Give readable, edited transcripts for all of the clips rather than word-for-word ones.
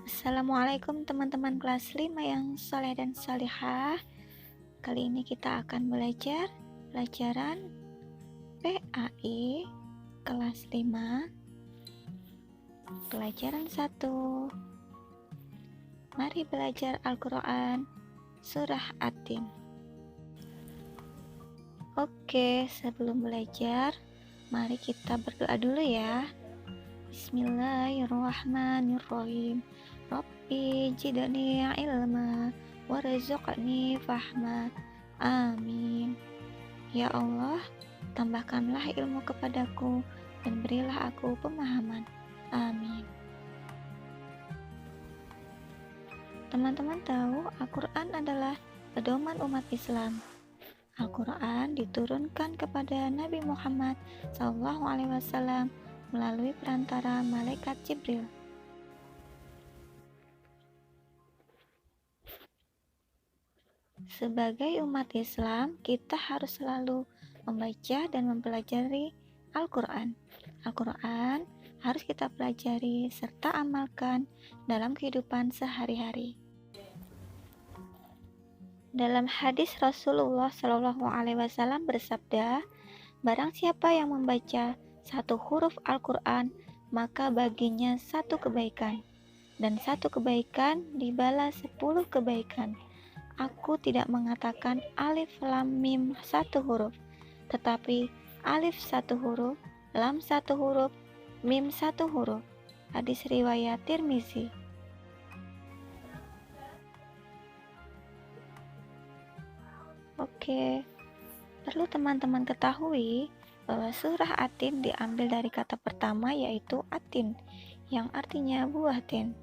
Assalamualaikum teman-teman kelas 5 yang soleh dan solihah. Kali ini kita akan belajar pelajaran PAI kelas 5, pelajaran 1. Mari belajar Al-Quran Surah At-Tin. Oke, sebelum belajar, mari kita berdoa dulu ya. Bismillahirrahmanirrahim. Rabbi jidani ilma warzuqni fahma. Amin. Ya Allah, tambahkanlah ilmu kepadaku dan berilah aku pemahaman. Amin. Teman-teman tahu Al-Quran adalah pedoman umat Islam. Al-Quran diturunkan kepada Nabi Muhammad SAW melalui perantara malaikat Jibril. Sebagai umat Islam, kita harus selalu membaca dan mempelajari Al-Quran. Al-Quran harus kita pelajari serta amalkan dalam kehidupan sehari-hari. Dalam hadis Rasulullah SAW bersabda, barang siapa yang membaca satu huruf Al-Quran, maka baginya satu kebaikan, dan satu kebaikan dibalas 10 kebaikan. Aku tidak mengatakan alif lam mim satu huruf, tetapi alif satu huruf, lam satu huruf, mim satu huruf. Hadis riwayat Tirmizi. Oke, perlu teman-teman ketahui bahwa surah At-Tin diambil dari kata pertama yaitu atin, yang artinya buah tin.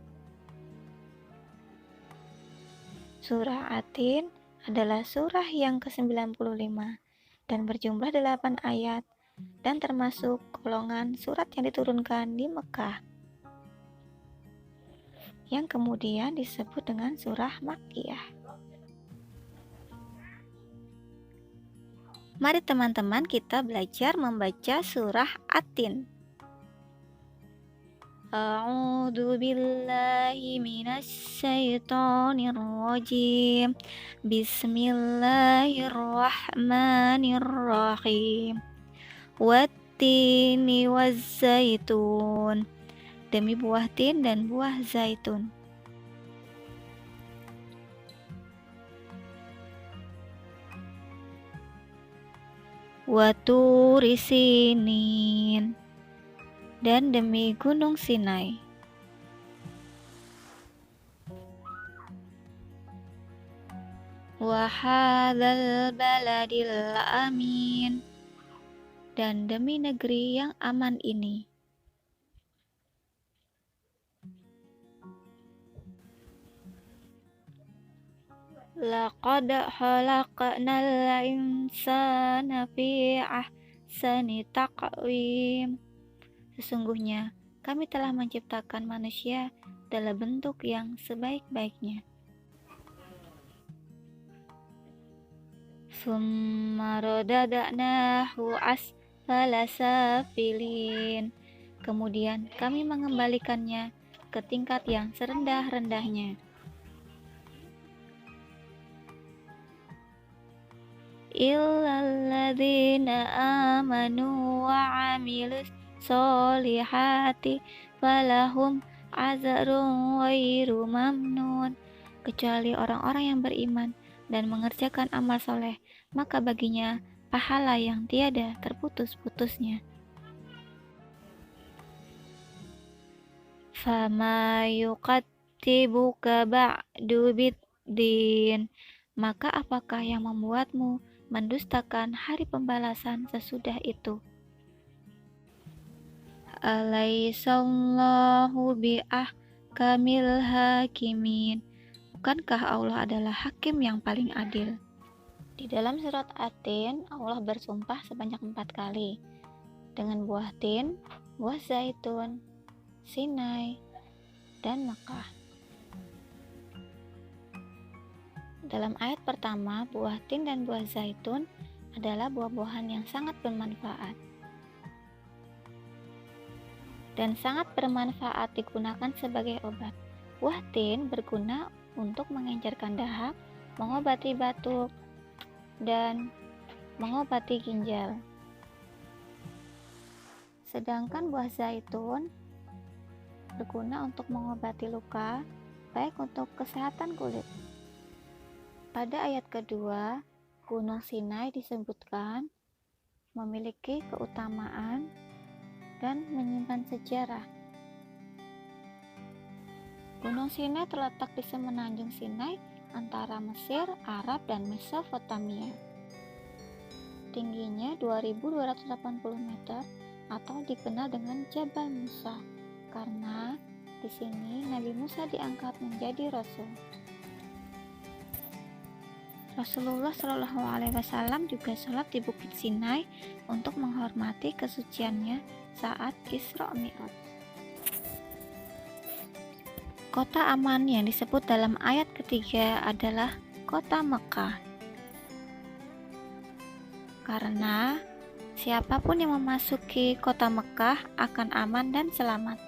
Surah At-Tin adalah surah yang ke-95 dan berjumlah 8 ayat dan termasuk golongan surat yang diturunkan di Mekah, yang kemudian disebut dengan surah Makkiyah. Mari teman-teman kita belajar membaca surah At-Tin. A'udzu billahi minasyaitonir rajim. Bismillahirrahmanirrahim. Wattini wazzaitun. Demi buah tin dan buah zaitun. Waturi sinin, dan demi gunung Sinai. Wahadzal baladil amin, dan demi negeri yang aman ini. Laqad khalaqnal insana fi ahsani taqwim. Sesungguhnya kami telah menciptakan manusia dalam bentuk yang sebaik-baiknya. Summa radadnahu asfala safilin. Kemudian kami mengembalikannya ke tingkat yang serendah-rendahnya. Illalladzina amanu wa amilus solihati falahum azrun ghairu mamnun. Kecuali orang-orang yang beriman dan mengerjakan amal soleh, maka baginya pahala yang tiada terputus-putusnya. Fama yuqattibuka ba'du biddin. Maka apakah yang membuatmu mendustakan hari pembalasan sesudah itu? Alaihissallahu biahkamil hakimin. Bukankah Allah adalah hakim yang paling adil? Di dalam surat At-Tin, Allah bersumpah sebanyak 4 kali dengan buah tin, buah zaitun, Sinai, dan Makkah. Dalam ayat pertama, buah tin dan buah zaitun adalah buah-buahan yang sangat bermanfaat dan sangat bermanfaat digunakan sebagai obat. Buah tin berguna untuk mengencerkan dahak, mengobati batuk, dan mengobati ginjal. Sedangkan buah zaitun berguna untuk mengobati luka, baik untuk kesehatan kulit. Pada ayat kedua, Gunung Sinai disebutkan memiliki keutamaan dan menyimpan sejarah. Gunung Sinai terletak di semenanjung Sinai antara Mesir, Arab, dan Mesopotamia. Tingginya 2280 meter atau dikenal dengan Jabal Musa karena di sini Nabi Musa diangkat menjadi rasul. Rasulullah Shallallahu Alaihi Wasallam juga sholat di Bukit Sinai untuk menghormati kesuciannya saat Isra Mi'raj. Kota aman yang disebut dalam ayat ketiga adalah kota Mekah. Karena siapapun yang memasuki kota Mekah akan aman dan selamat.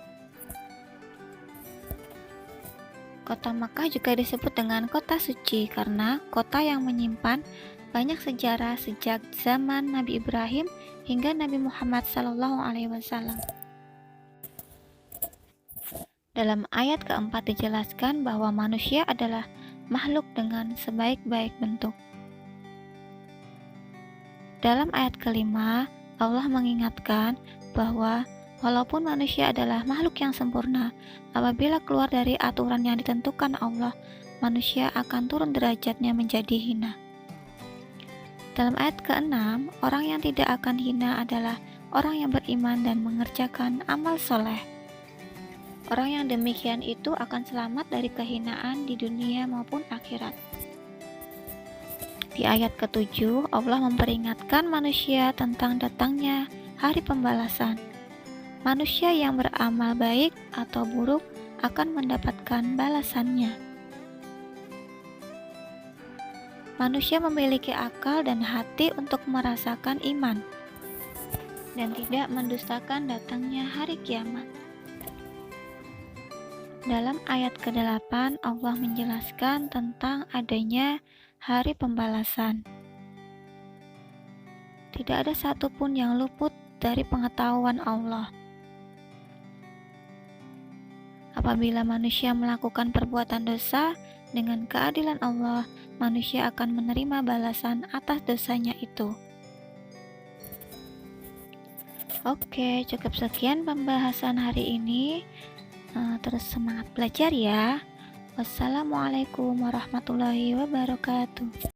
Kota Mekah juga disebut dengan kota suci karena kota yang menyimpan banyak sejarah sejak zaman Nabi Ibrahim hingga Nabi Muhammad SAW. Dalam ayat keempat dijelaskan bahwa manusia adalah makhluk dengan sebaik-baik bentuk. Dalam ayat kelima, Allah mengingatkan bahwa walaupun manusia adalah makhluk yang sempurna, apabila keluar dari aturan yang ditentukan Allah, manusia akan turun derajatnya menjadi hina. Dalam ayat ke-6, orang yang tidak akan hina adalah orang yang beriman dan mengerjakan amal soleh. Orang yang demikian itu akan selamat dari kehinaan di dunia maupun akhirat. Di ayat ke-7, Allah memperingatkan manusia tentang datangnya hari pembalasan. Manusia yang beramal baik atau buruk akan mendapatkan balasannya. Manusia memiliki akal dan hati untuk merasakan iman dan tidak mendustakan datangnya hari kiamat. Dalam ayat ke-8, Allah menjelaskan tentang adanya hari pembalasan. Tidak ada satupun yang luput dari pengetahuan Allah. Apabila manusia melakukan perbuatan dosa, dengan keadilan Allah, manusia akan menerima balasan atas dosanya itu. Oke, cukup sekian pembahasan hari ini. Terus semangat belajar ya. Wassalamualaikum warahmatullahi wabarakatuh.